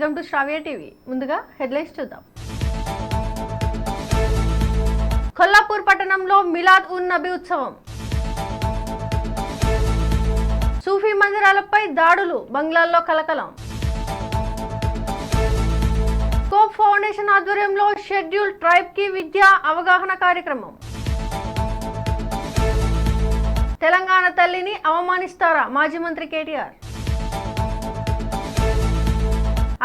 Welcome to Shravya TV. ముందుగా headlines చూద్దాం. కొల్లాపూర్ పట్టణంలో మిలాద్ ఉన్ నబీ ఉత్సవం. సూఫీ మందిరాలపై దాడులు, బంగ్లాల్లో కలకలం. స్కోప్ ఫౌండేషన్ ఆధ్వర్యంలో షెడ్యూల్ ట్రైబ్ కి విద్యా అవగాహన కార్యక్రమం. తెలంగాణ తల్లిని అవమానిస్తారా మాజీ మంత్రి కేటీఆర్.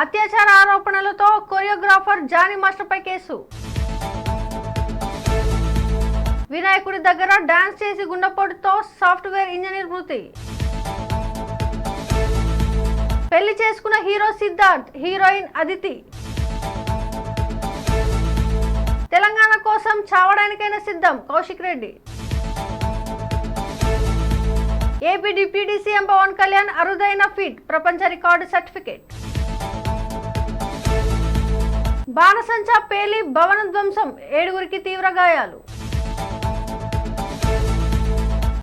అత్యాచార ఆరోపణలతో కొరియోగ్రాఫర్ జానీ మాస్టర్పై కేసు. వినాయకుడి దగ్గర డాన్స్ చేసి గుండెపోటుతో సాఫ్ట్వేర్ ఇంజనీర్ మృతి. పెళ్లి చేసుకున్న హీరో సిద్ధార్థ్, హీరోయిన్ అదితి. తెలంగాణ కోసం చావడానికైనా సిద్ధం Kaushik Reddy. AP deputy CM Pawan Kalyan అరుదైన ఫీట్, ప్రపంచ రికార్డు సర్టిఫికేట్. బాణసంచా పేలి భవన ధ్వంసం, 7గురికి తీవ్ర గాయాలు.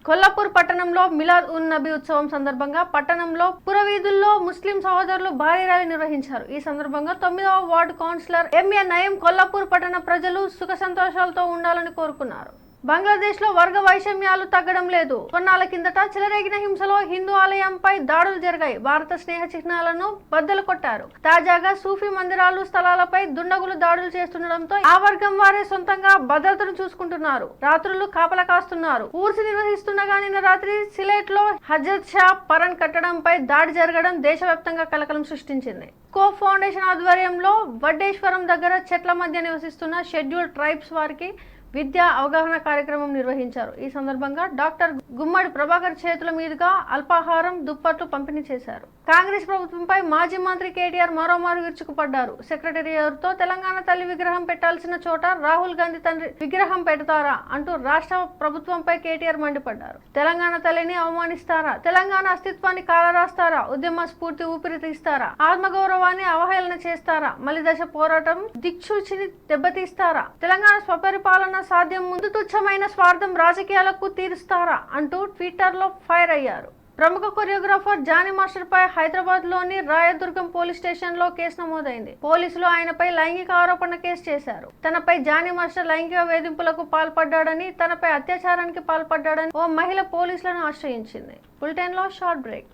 కొల్లాపూర్ పట్టణంలో మిలాద్ ఉన్ నబీ ఉత్సవం సందర్భంగా పట్టణంలో పురవీధుల్లో ముస్లిం సహోదరులు భారీ ర్యాలీ నిర్వహించారు. ఈ సందర్భంగా 9వ ward councillor M A Nayeem Kollapur పట్టణ ప్రజలు సుఖ సంతోషాలతో ఉండాలని కోరుకున్నారు. బంగ్లాదేశ్ లో వర్గ వైషమ్యాలు తగ్గడం లేదు. కొన్నాళ్ల కిందట చెలరేగిన హింసలో హిందూ ఆలయంపై దాడులు జరిగాయి. భారత స్నేహ చిహ్నాలను బద్దలు కొట్టారు. తాజాగా సూఫీ మందిరాలు, స్థలాలపై దుండగులు దాడులు చేస్తుండటంతో ఆ వర్గం వారే సొంతంగా భద్రతను చూసుకుంటున్నారు. రాత్రులు కాపలా కాస్తున్నారు. ఊర్సి నిర్వహిస్తుండగా నిన్న రాత్రి సిలేట్ లో హజరత్ షా పరన్ కట్టడంపై దాడి జరగడం దేశవ్యాప్తంగా కలకలం సృష్టించింది. స్కోప్ ఫౌండేషన్ ఆధ్వర్యంలో వడ్డేశ్వరం దగ్గర చెట్ల మధ్య నివసిస్తున్న షెడ్యూల్ ట్రైబ్స్ వారికి విద్యా అవగాహన కార్యక్రమం నిర్వహించారు. ఈ సందర్భంగా డాక్టర్ గుమ్మడి ప్రభాకర్ చేతుల మీదుగా అల్పాహారం, దుప్పట్లు పంపిణీ చేశారు. కాంగ్రెస్ ప్రభుత్వంపై మాజీ మంత్రి కేటీఆర్ మరోమారు విరుచుకుపడ్డారు. సెక్రటేరియట్తో తెలంగాణ తల్లి విగ్రహం పెట్టాల్సిన చోట రాహుల్ గాంధీ తండ్రి విగ్రహం పెడతారా అంటూ రాష్ట్ర ప్రభుత్వంపై కేటీఆర్ మండిపడ్డారు. తెలంగాణ తల్లిని అవమానిస్తారా, తెలంగాణ అస్తిత్వాన్ని కాలరాస్తారా, ఉద్యమ స్ఫూర్తి ఊపిరి తీస్తారా, ఆత్మగౌరవాన్ని అవహేళన చేస్తారా, మలిదశ పోరాటం దిక్సూచిని దెబ్బతీస్తారా, తెలంగాణ స్వపరిపాలన సాధ్యం ముందు తుచ్చమైన స్వార్థం రాజకీయాలకు తీరుస్తారా అంటూ ట్విట్టర్ లో ఫైర్ అయ్యారు. ప్రముఖ కొరియోగ్రాఫర్ జానీ మాస్టర్ పై హైదరాబాద్ లోని రాయదుర్గం పోలీస్ స్టేషన్ లో కేసు నమోదైంది. పోలీసులు ఆయనపై లైంగిక ఆరోపణ కేసు చేశారు. తనపై జానీ మాస్టర్ లైంగిక వేధింపులకు పాల్పడ్డాడని, తనపై అత్యాచారానికి పాల్పడ్డాడని ఓ మహిళ పోలీసులను ఆశ్రయించింది. బులెటిన్ లో షార్ట్ బ్రేక్.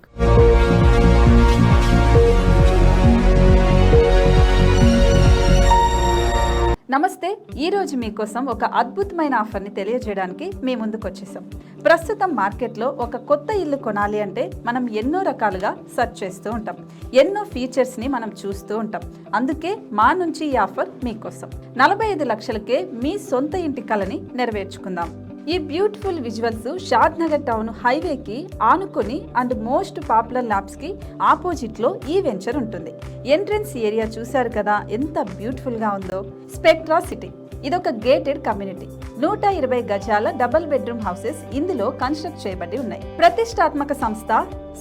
నమస్తే. ఈరోజు మీకోసం ఒక అద్భుతమైన ఆఫర్ని తెలియజేయడానికి మీ ముందుకు వచ్చేసాం. ప్రస్తుతం మార్కెట్లో ఒక కొత్త ఇల్లు కొనాలి అంటే మనం ఎన్నో రకాలుగా సెర్చ్ చేస్తూ ఉంటాం. ఎన్నో ఫీచర్స్ని మనం చూస్తూ ఉంటాం. అందుకే మా నుంచి ఈ ఆఫర్ మీకోసం. 45 లక్షలకే మీ సొంత ఇంటి కలని నెరవేర్చుకుందాం. ఈ బ్యూటిఫుల్ విజువల్స్ షాద్ నగర్ టౌన్ హైవేకి ఆనుకొని అండ్ మోస్ట్ పాపులర్ ల్యాబ్స్ కి ఆపోజిట్ లో ఈ వెంచర్ ఉంటుంది. ఎంట్రన్స్ ఏరియా చూశారు కదా ఎంత బ్యూటిఫుల్ గా ఉందో. స్పెక్ట్రా సిటీ ఇదొక గేటెడ్ కమ్యూనిటీ. 120 గజాల డబుల్ బెడ్రూమ్ హౌసెస్ ఇందులో కన్స్ట్రక్ట్ చేయబడి ఉన్నాయి. ప్రతిష్టాత్మక సంస్థ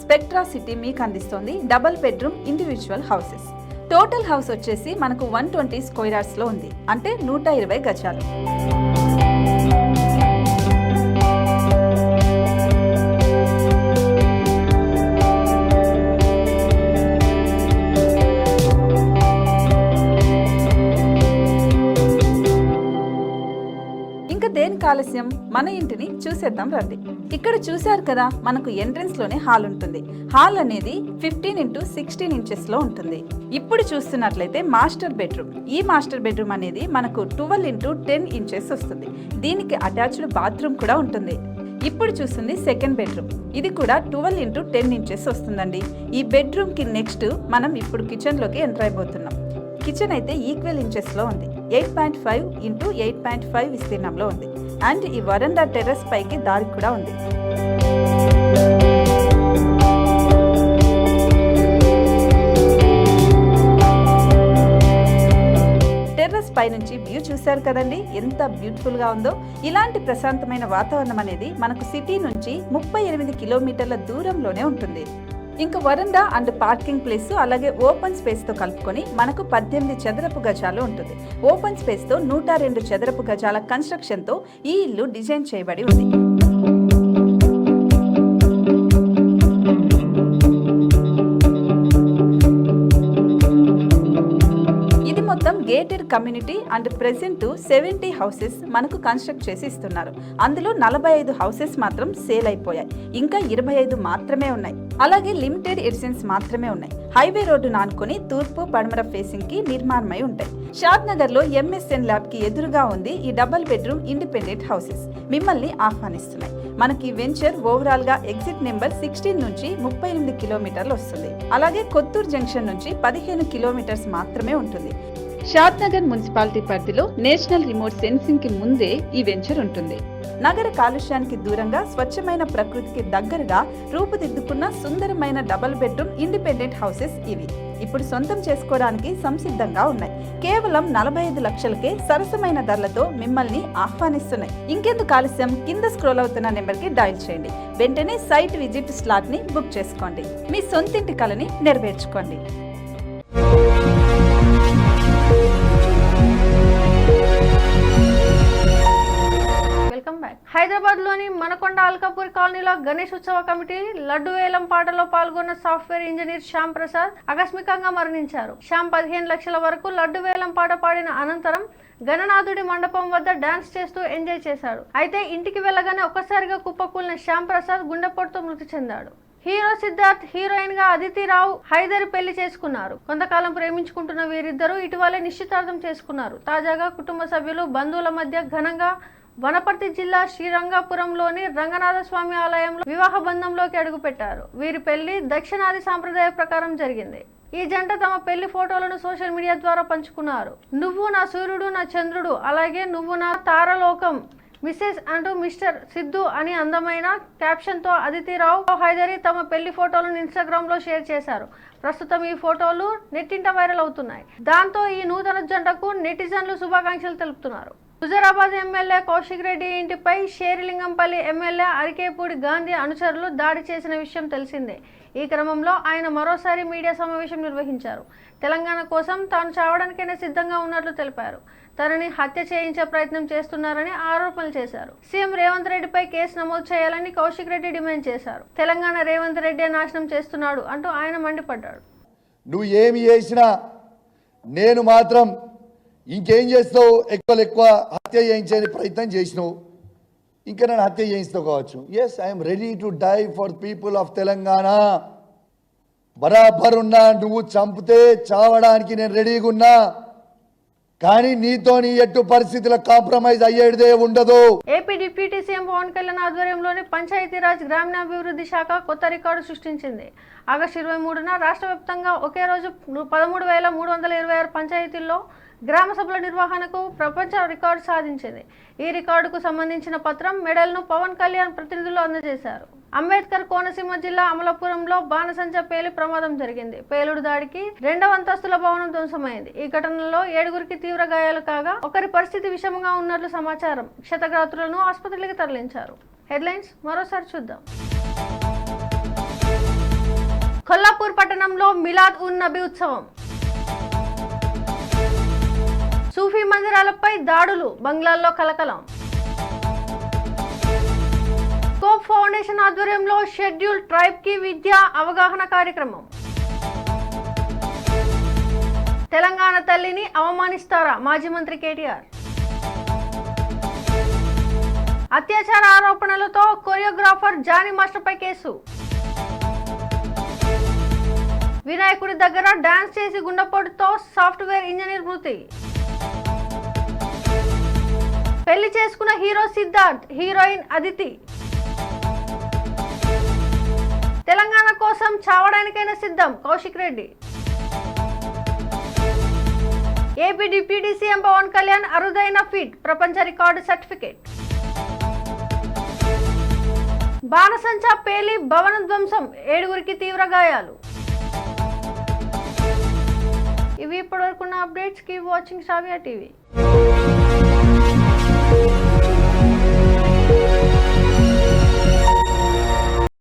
స్పెక్ట్రా సిటీ మీకు అందిస్తోంది double bedroom individual houses. Total house వచ్చేసి మనకు 120 స్క్వేర్ యార్డ్స్ లో ఉంది, అంటే 120 గజాలు. దేనికి ఆలస్యం, మన ఇంటిని చూసేద్దాం రండి. ఇక్కడ చూశారు కదా, మనకు ఎంట్రన్స్ లోనే హాల్ ఉంటుంది. హాల్ అనేది 15x16 ఇంచెస్ లో ఉంటుంది. ఇప్పుడు చూస్తున్నట్లయితే మాస్టర్ బెడ్రూమ్. ఈ మాస్టర్ బెడ్రూమ్ అనేది మనకు 12x10 ఇంచెస్ వస్తుంది. దీనికి అటాచ్డ్ బాత్రూమ్ కూడా ఉంటుంది. ఇప్పుడు చూస్తుంది సెకండ్ బెడ్రూమ్. ఇది కూడా 12x10 ఇంచెస్ వస్తుందండి. ఈ బెడ్రూమ్ కి నెక్స్ట్ మనం ఇప్పుడు కిచెన్ లోకి ఎంటర్ అయిపోతున్నాం. కిచెన్ అయితే ఈక్వల్ ఇంచెస్ లో ఉంది. 8.5 x 8.5 విస్తీర్ణంలో ఉంది. అండ్ ఈ వరండా టెర్రస్ పైకి దారి కూడా ఉంది. టెర్రస్ పై నుంచి వ్యూ చూశారు కదండి, ఎంత బ్యూటిఫుల్ గా ఉందో. ఇలాంటి ప్రశాంతమైన వాతావరణం అనేది మనకు సిటీ నుంచి 38 కిలోమీటర్ల దూరంలోనే ఉంటుంది. ఇంకా వరండా అండ్ పార్కింగ్ ప్లేస్ అలాగే ఓపెన్ స్పేస్ తో కలుపుకొని మనకు 18 చదరపు గజాలు ఉంటుంది. ఓపెన్ స్పేస్ తో 102 చదరపు గజాల కన్స్ట్రక్షన్ తో ఈ ఇల్లు డిజైన్ చేయబడి ఉంది. Gated community and present 70 houses మనకు కన్స్ట్రక్ట్ చేసి ఇస్తున్నారు. అందులో 45 హౌసెస్ మాత్రం సేల్ అయిపోయాయి, ఇంకా 25 మాత్రమే ఉన్నాయి. అలాగే లిమిటెడ్ ఎడిషన్స్ మాత్రమే ఉన్నాయి. హైవే రోడ్డు నానుకొని తూర్పు పడమర ఫేసింగ్ కి నిర్మాణమై ఉంటాయి. షాద్ నగర్ లో MSN ల్యాబ్ కి ఎదురుగా ఉంది ఈ డబుల్ బెడ్రూమ్ ఇండిపెండెంట్ హౌసెస్. మిమ్మల్ని ఆహ్వానిస్తున్నాయి. మనకి వెంచర్ ఓవరాల్ గా ఎగ్జిట్ నెంబర్ 16 నుంచి 38 కిలోమీటర్లు వస్తుంది. అలాగే కొత్తూరు జంక్షన్ నుంచి 15 కిలోమీటర్స్ మాత్రమే ఉంటుంది. షాద్ నగర్ మున్సిపాలిటీ పరిధిలో నేషనల్ రిమోట్ సెన్సింగ్ కి ముందే ఈ వెంచర్ ఉంటుంది. నగర కాలుష్యానికి దూరంగా స్వచ్ఛమైన ప్రకృతికి దగ్గరగా రూపుదిద్దుకున్న సుందరమైన డబుల్ బెడ్రూమ్ ఇండిపెండెంట్ హౌసెస్ ఇవి. ఇప్పుడు సొంతం చేసుకోవడానికి సంసిద్ధంగా ఉన్నాయి. కేవలం 45 లక్షలకే సరసమైన ధరలతో మిమ్మల్ని ఆహ్వానిస్తున్నాయి. ఇంకెందుకు ఆలస్యం, కింద స్క్రోల్ అవుతున్న నెంబర్కి డయల్ చేయండి. వెంటనే సైట్ విజిట్ స్లాట్ ని బుక్ చేసుకోండి. మీ సొంతింటి కలని నెరవేర్చుకోండి. హైదరాబాద్ లోని మనకొండ అల్కాపూర్ కాలనీలో గణేష్ ఉత్సవ కమిటీ లడ్డు వేలం పాటలో పాల్గొన్న సాఫ్ట్వేర్ ఇంజనీర్ శ్యామ్ ప్రసాద్ ఆకస్మికంగా మరణించారు. శ్యామ్ 15 లక్షల వరకు లడ్డు వేలం పాట పాడిన అనంతరం గణనాథుడి మండపం వద్ద డాన్స్ చేస్తూ ఎంజాయ్ చేశాడు. అయితే ఇంటికి వెళ్ళగానే ఒక్కసారిగా కుప్పకూలిన శ్యామ్ ప్రసాద్ గుండెపోటుతో మృతి చెందాడు. హీరో సిద్ధార్థ్, హీరోయిన్ గా అదితి రావు హైదర్ పెళ్లి చేసుకున్నారు. కొంతకాలం ప్రేమించుకుంటున్న వీరిద్దరూ ఇటీవలే నిశ్చితార్థం చేసుకున్నారు. తాజాగా కుటుంబ సభ్యులు, బంధువుల మధ్య ఘనంగా వనపర్తి జిల్లా శ్రీరంగపురంలోని రంగనాథ స్వామి ఆలయంలో వివాహ బంధంలోకి అడుగుపెట్టారు. వీరి పెళ్లి దక్షిణాది సాంప్రదాయ ప్రకారం జరిగింది. ఈ జంట తమ పెళ్లి ఫోటోలను సోషల్ మీడియా ద్వారా పంచుకున్నారు. నువ్వు నా సూర్యుడు, నా చంద్రుడు, అలాగే నువ్వు నా తారలోకం, మిస్సెస్ అంటూ మిస్టర్ సిద్ధు అని అందమైన క్యాప్షన్ తో అదితి రావు, హైదరి తమ పెళ్లి ఫోటోలను ఇన్స్టాగ్రామ్ లో షేర్ చేశారు. ప్రస్తుతం ఈ ఫోటోలు నెట్టింట వైరల్ అవుతున్నాయి. దాంతో ఈ నూతన జంటకు నెటిజన్లు శుభాకాంక్షలు తెలుపుతున్నారు. హుజరాబాద్ ఎమ్మెల్యే కౌశిక్ రెడ్డి ఇంటిపై షేరిలింగంపల్లి ఎమ్మెల్యే అరికేపూడి గాంధీ అనుచరులు దాడి చేసిన విషయం తెలిసిందే. ఈ క్రమంలో ఆయన మరోసారి మీడియా సమావేశం నిర్వహించారు. తెలంగాణ కోసం తాను చావడానికైనా సిద్ధంగా ఉన్నట్లు తెలిపారు. తనని హత్య చేయించే ప్రయత్నం చేస్తున్నారని ఆరోపణలు చేశారు. సీఎం రేవంత్ రెడ్డిపై కేసు నమోదు చేయాలని కౌశిక్ రెడ్డి డిమాండ్ చేశారు. తెలంగాణ రేవంత్ రెడ్డి నాశనం చేస్తున్నాడు అంటూ ఆయన మండిపడ్డాడు. నువ్వు ఏమి చేసినా నేను మాత్రం ఇంకేం చేస్తావు, ఎక్కువ హత్య చేయించే ప్రయత్నం చేసినావు, ఇంకా నన్ను హత్య చేయిస్తావు కావచ్చు. Yes, I'm ready to die for people of Telangana. బరాబర్ ఉన్నా, నువ్వు చంపితే చావడానికి నేను రెడీగా ఉన్నా, కానీ నీతో నీ ఎట్టు పరిస్థితుల కాంప్రమైజ్ అయ్యేదే ఉండదు. AP deputy CM Pawan Kalyan ఆధ్వర్యంలోని పంచాయతీరాజ్ గ్రామీణాభివృద్ధి శాఖ కొత్త రికార్డు సృష్టించింది. ఆగస్టు 23న రాష్ట్ర వ్యాప్తంగా ఒకే రోజు 13,326 పంచాయతీల్లో గ్రామ సభల నిర్వహణకు ప్రపంచ రికార్డు సాధించింది. ఈ రికార్డుకు సంబంధించిన పత్రం, మెడల్ను పవన్ కళ్యాణ్ ప్రతినిధులు అందజేశారు. అంబేద్కర్ కోనసీమ జిల్లా అమలాపురంలో బాణసంచా పేలి ప్రమాదం జరిగింది. పేలుడు దాడికి 2వ అంతస్తుల భవనం ధ్వంసమైంది. ఈ ఘటనలో 7గురికి తీవ్ర గాయాలు కాగా ఒకరి పరిస్థితి విషమంగా ఉన్నట్లు సమాచారం. క్షతగాత్రులను ఆసుపత్రికి తరలించారు. హెడ్లైన్స్ మరోసారి చూద్దాం. కొల్లాపూర్ పట్టణంలో మిలాద్ ఉన్ నబీ ఉత్సవం. సూఫీ మందిరాలపై దాడులు, బంగ్లాల్లో కలకలం. స్కోప్ ఫౌండేషన్ ఆధ్వర్యంలో షెడ్యూల్ ట్రైబ్ కి విద్యా అవగాహన కార్యక్రమం. తెలంగాణ తల్లిని అవమానిస్తారా మాజీ మంత్రి కేటీఆర్. అత్యాచార ఆరోపణలతో కొరియోగ్రాఫర్ జానీ మాస్టర్పై కేసు. వినాయకుడి దగ్గర డాన్స్ చేసి గుండెపోటుతో సాఫ్ట్వేర్ ఇంజనీర్ మృతి. పెళ్లి చేసుకున్న హీరో సిద్ధార్థ్, హీరోయిన్ అదితి. తెలంగాణ కోసం చావడానికైనా సిద్ధం Kaushik Reddy. AP deputy CM Pawan Kalyan అరుదైన ఫీట్, ప్రపంచ రికార్డు సర్టిఫికేట్. బాణసంచా పేలి భవన ధ్వంసం, 7గురికి తీవ్ర గాయాలు. ఇవి ఇప్పటివరకున్న అప్డేట్స్. కీప్ వాచింగ్ శ్రావ్య టీవీ.